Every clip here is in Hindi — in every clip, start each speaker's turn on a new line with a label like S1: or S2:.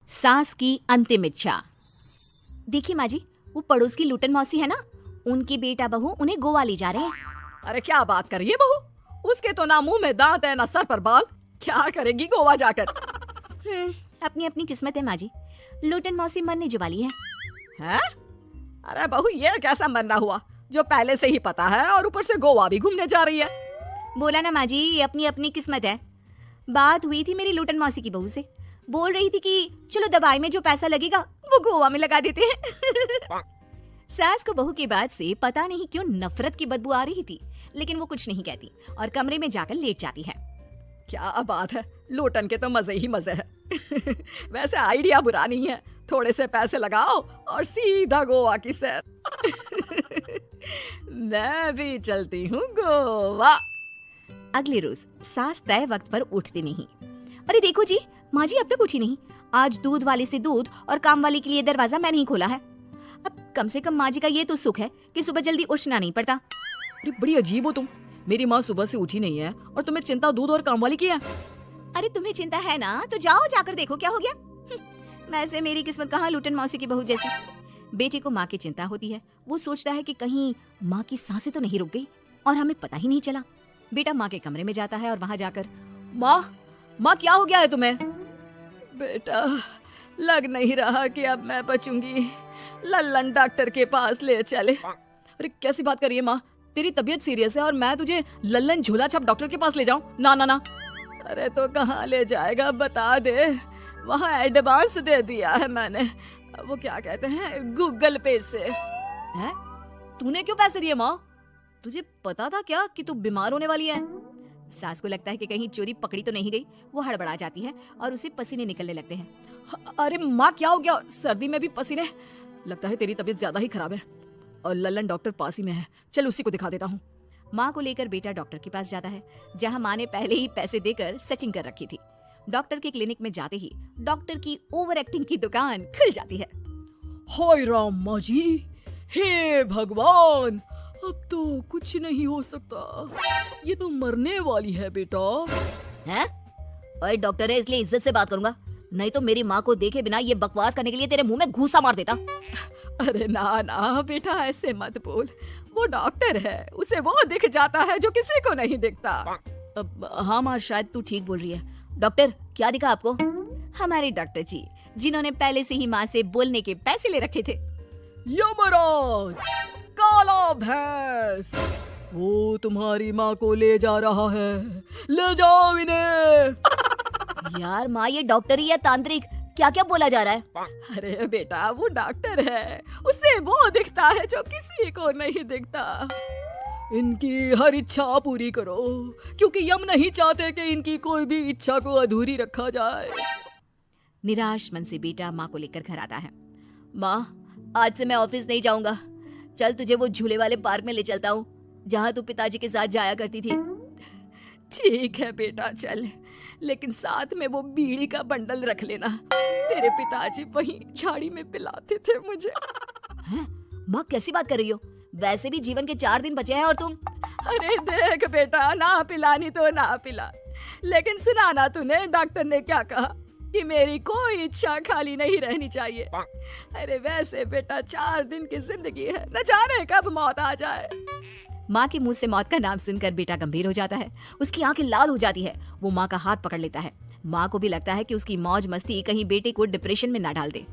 S1: सास की अंतिम इच्छा। देखिए माँ जी, वो पड़ोस की लूटन मौसी है ना, उनकी बेटा बहू उन्हें गोवा ले जा रहे हैं।
S2: अरे क्या बात कर रही है बहू, उसके तो ना मुंह में दांत है ना सर पर बाल, क्या करेगी गोवा जाकर।
S1: अपनी अपनी किस्मत है माँ जी, लूटन मौसी मरने जो वाली है।
S2: हैं? अरे बहू ये कैसा मरना हुआ जो पहले से ही पता है और ऊपर से गोवा भी घूमने जा रही है।
S1: बोला ना माँ जी, ये अपनी अपनी किस्मत है। बात हुई थी मेरी लूटन मौसी की बहू से, बोल रही थी कि चलो दवाई में जो पैसा लगेगा वो गोवा में लगा देते हैं। सास को बहू की बात से पता नहीं क्यों नफरत की बदबू आ रही थी, लेकिन वो कुछ नहीं कहती और कमरे में जाकर लेट जाती है।
S2: क्या बात है, लूटन के तो मजे ही मजे है। वैसे आइडिया बुरा नहीं है, थोड़े से पैसे लगाओ और सीधा गोवा की सैर। मैं भी चलती हूँ गोवा।
S1: अगले रोज सास तय वक्त पर उठती नहीं। अरे देखो जी, माँ जी अब तक उठी नहीं। आज दूध वाले से दूध और काम वाले के लिए दरवाजा मैंने ही खोला है। अब कम से कम माँ जी का ये तो सुख है कि सुबह जल्दी उठना नहीं पड़ता।
S2: अरे बड़ी अजीब हो तुम, मेरी माँ सुबह से उठी नहीं है और तुम्हें चिंता दूध और काम वाली की है।
S1: अरे तुम्हें चिंता है ना तो जाओ जाकर देखो क्या हो गया। वैसे मेरी किस्मत कहाँ लूटन मौसी की बहू जैसी। बेटे को माँ की चिंता होती है, वो सोचता है कि कहीं माँ की सांसें तो नहीं रुक गई और हमें पता ही नहीं चला। बेटा माँ के कमरे में जाता है और वहाँ जाकर,
S2: माँ क्या हो गया है तुम्हें? बेटा लग नहीं रहा कि अब मैं बचूंगी, लल्लन डॉक्टर के पास ले चले। अरे कैसी बात कर रही है माँ, तेरी तबीयत सीरियस है और मैं तुझे लल्लन झोला छाप डॉक्टर के पास ले जाऊं? ना ना ना। अरे तो कहाँ ले जाएगा बता दे, वहाँ एडवांस दे दिया है मैंने, वो क्या कहते हैं गूगल पे से। हैं? तूने क्यों पैसे दिए माँ? तुझे पता था क्या कि तू बीमार होने वाली है?
S1: सास को लगता है कि कहीं चोरी पकड़ी तो नहीं गई। वो हड़बड़ा जाती है और उसे पसीने निकलने लगते हैं।
S2: अरे माँ क्या हो गया, सर्दी में भी पसीने? लगता है तेरी तबीयत ज्यादा ही खराब है और लल्लन डॉक्टर पास ही में है, चल उसी को दिखा देता हूँ।
S1: माँ को लेकर बेटा डॉक्टर के पास जाता है, जहाँ माँ ने पहले ही पैसे देकर सेटिंग कर रखी थी। डॉक्टर के क्लिनिक में जाते ही डॉक्टर की ओवर एक्टिंग की दुकान खुल जाती है।
S2: हाय राम माँ जी, हे भगवान, अब तो कुछ नहीं हो सकता, ये तो मरने वाली है बेटा।
S1: हैं? ओए डॉक्टर है इसलिए इज्जत से बात करूंगा, नहीं तो मेरी माँ को देखे बिना ये बकवास करने के लिए तेरे मुंह में घूसा मार देता।
S2: अरे ना ना बेटा ऐसे मत बोल, वो डॉक्टर है, उसे वो दिख जाता है जो किसी को नहीं दिखता।
S1: हाँ माँ शायद तू ठीक बोल रही है। डॉक्टर क्या दिखा आपको? हमारे डॉक्टर जी, जिन्होंने पहले से ही माँ से बोलने के पैसे ले रखे थे।
S2: यमराज, काला भैंस, वो तुम्हारी माँ को ले जा रहा है, ले जाओ इन्हें।
S1: यार माँ ये डॉक्टर ही है तांत्रिक, क्या क्या बोला जा रहा है?
S2: अरे बेटा वो डॉक्टर है, उससे वो दिखता है जो किसी को नहीं दिखता। इनकी हर इच्छा पूरी करो, क्योंकि यम नहीं चाहते कि इनकी कोई भी इच्छा को अधूरी रखा जाए।
S1: निराश मन से बेटा माँ को लेकर घर आता है। माँ आज से मैं ऑफिस नहीं जाऊंगा, चल तुझे वो झूले वाले पार्क में ले चलता हूँ जहाँ तू पिताजी के साथ जाया करती थी।
S2: ठीक है बेटा चल, लेकिन साथ में वो बीड़ी का बंडल रख लेना, तेरे पिताजी वहीं झाड़ी में पिलाते थे मुझे।
S1: हैं? माँ कैसी बात कर रही हो? वैसे भी जीवन के 4 दिन बचे हैं और तुम।
S2: अरे देख बेटा, ना पिलानी तो ना पिला, लेकिन सुना ना तूने डॉक्टर ने क्या कहा कि मेरी कोई इच्छा खाली नहीं रहनी चाहिए। अरे वैसे बेटा 4 दिन की जिंदगी है, न जाने कब मौत आ जाए।
S1: माँ के मुंह से मौत का नाम सुनकर बेटा गंभीर हो जाता है, उसकी आंखें लाल हो जाती है। वो माँ का हाथ पकड़ लेता है। माँ को भी लगता है कि उसकी मौज मस्ती कहीं बेटे को डिप्रेशन में ना डाल दे।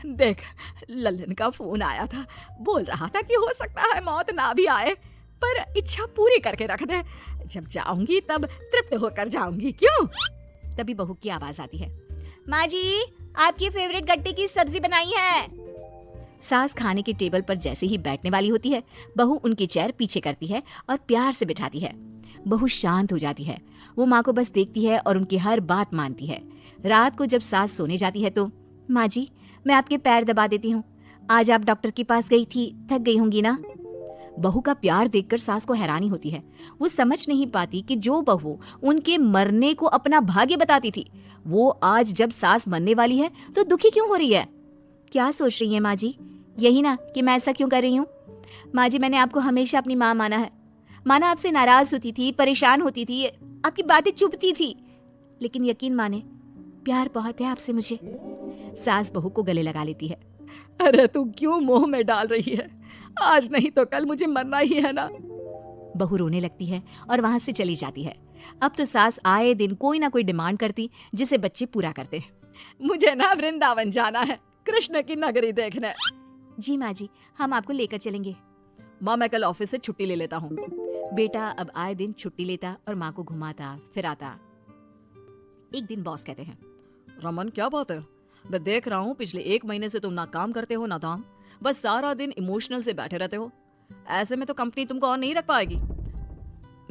S2: देख लल्लन का फोन आया था, बोल रहा था कि हो सकता है मौत ना भी आए, पर इच्छा पूरी करके रख दे, जब जाऊंगी तब तृप्त होकर जाऊंगी, क्यों?
S1: तभी बहू की आवाज आती है, माँ जी आपकी फेवरेट गट्टे की सब्जी बनाई है। सास खाने के टेबल पर जैसे ही बैठने वाली होती है, बहू उनकी चेयर पीछे करती है और प्यार से बिठाती है। बहू शांत हो जाती है, वो माँ को बस देखती है और उनकी हर बात मानती है। रात को जब सास सोने जाती है तो, माँ जी मैं आपके पैर दबा देती हूँ, आज आप डॉक्टर के पास गई थी, थक गई होंगी ना। बहू का प्यार देखकर सास को हैरानी होती है। वो समझ नहीं पाती कि जो बहू उनके मरने को अपना भाग्य बताती थी, वो आज जब सास मरने वाली है तो दुखी क्यों हो रही है। क्या सोच रही है माँ जी? यही ना कि मैं ऐसा क्यों कर रही हूँ? माँ जी मैंने आपको हमेशा अपनी माँ माना है। माना आपसे नाराज होती थी, परेशान होती थी, आपकी बातें चुभती थी, लेकिन यकीन माने प्यार बहुत है आपसे मुझे। सास बहू को गले लगा लेती है।
S2: अरे तू क्यों मुंह में डाल रही है? आज नहीं तो कल मुझे मरना ही है ना।
S1: बहू रोने लगती है और वहां से चली जाती है। अब तो सास आए दिन कोई ना कोई डिमांड करती जिसे बच्चे पूरा करते।
S2: मुझे ना वृंदावन जाना है, कृष्ण की नगरी देखने।
S1: जी माँ जी, हम आपको लेकर चलेंगे।
S2: माँ मैं कल ऑफिस से छुट्टी ले लेता हूँ।
S1: बेटा अब आए दिन छुट्टी लेता और माँ को घुमाता फिराता। एक दिन बॉस कहते हैं,
S2: रमन क्या बात है? मैं देख रहा हूँ पिछले 1 महीने से तुम ना काम करते हो ना दाम, बस सारा दिन इमोशनल से बैठे रहते हो। ऐसे में तो कंपनी तुमको और नहीं रख पाएगी।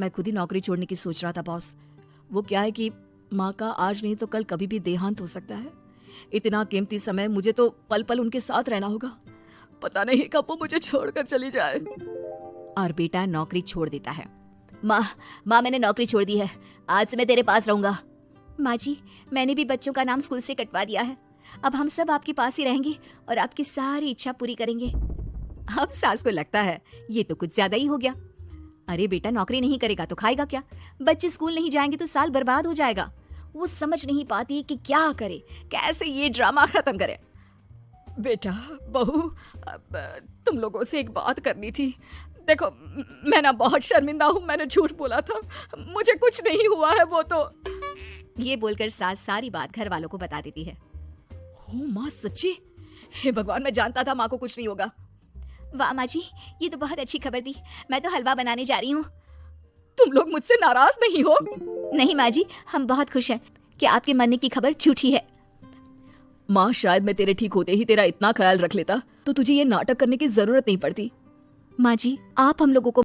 S2: मैं खुद ही नौकरी छोड़ने की सोच रहा था बॉस। वो क्या है कि माँ का आज नहीं तो कल कभी भी देहांत हो सकता है। इतना कीमती समय मुझे तो पल पल उनके साथ रहना होगा। पता नहीं कब वो मुझे छोड़कर चली जाए।
S1: और बेटा नौकरी छोड़ देता है। माँ मैंने नौकरी छोड़ दी है, आज से मैं तेरे पास रहूंगा। माँ जी मैंने भी बच्चों का नाम स्कूल से कटवा दिया है, अब हम सब आपके पास ही रहेंगे और आपकी सारी इच्छा पूरी करेंगे। अब सास को लगता है ये तो कुछ ज्यादा ही हो गया। अरे बेटा नौकरी नहीं करेगा तो खाएगा क्या? बच्चे स्कूल नहीं जाएंगे तो साल बर्बाद हो जाएगा। वो समझ नहीं पाती कि क्या करे, कैसे ये ड्रामा खत्म करे।
S2: बेटा बहू, तुम लोगों से एक बात करनी थी। देखो मैं ना बहुत शर्मिंदा हूँ, मैंने झूठ बोला था, मुझे कुछ नहीं हुआ है। वो तो
S1: ये बोलकर सास सारी बात घर वालों को बता देती है।
S2: ओ माँ सच्ची? हे भगवान, मैं जानता था माँ को कुछ नहीं होगा।
S1: वाह माँ जी, ये तो बहुत अच्छी खबर दी। मैं तो हलवा बनाने जा रही हूँ।
S2: तुम लोग मुझसे नाराज नहीं हो?
S1: नहीं माँ जी, हम बहुत खुश हैं कि आपके मरने की खबर झूठी है।
S2: माँ शायद मैं तेरे ठीक होते ही तेरा इतना ख्याल रख लेता तो तुझे ये नाटक करने की जरूरत नहीं पड़ती।
S1: माँ जी आप हम लोगों को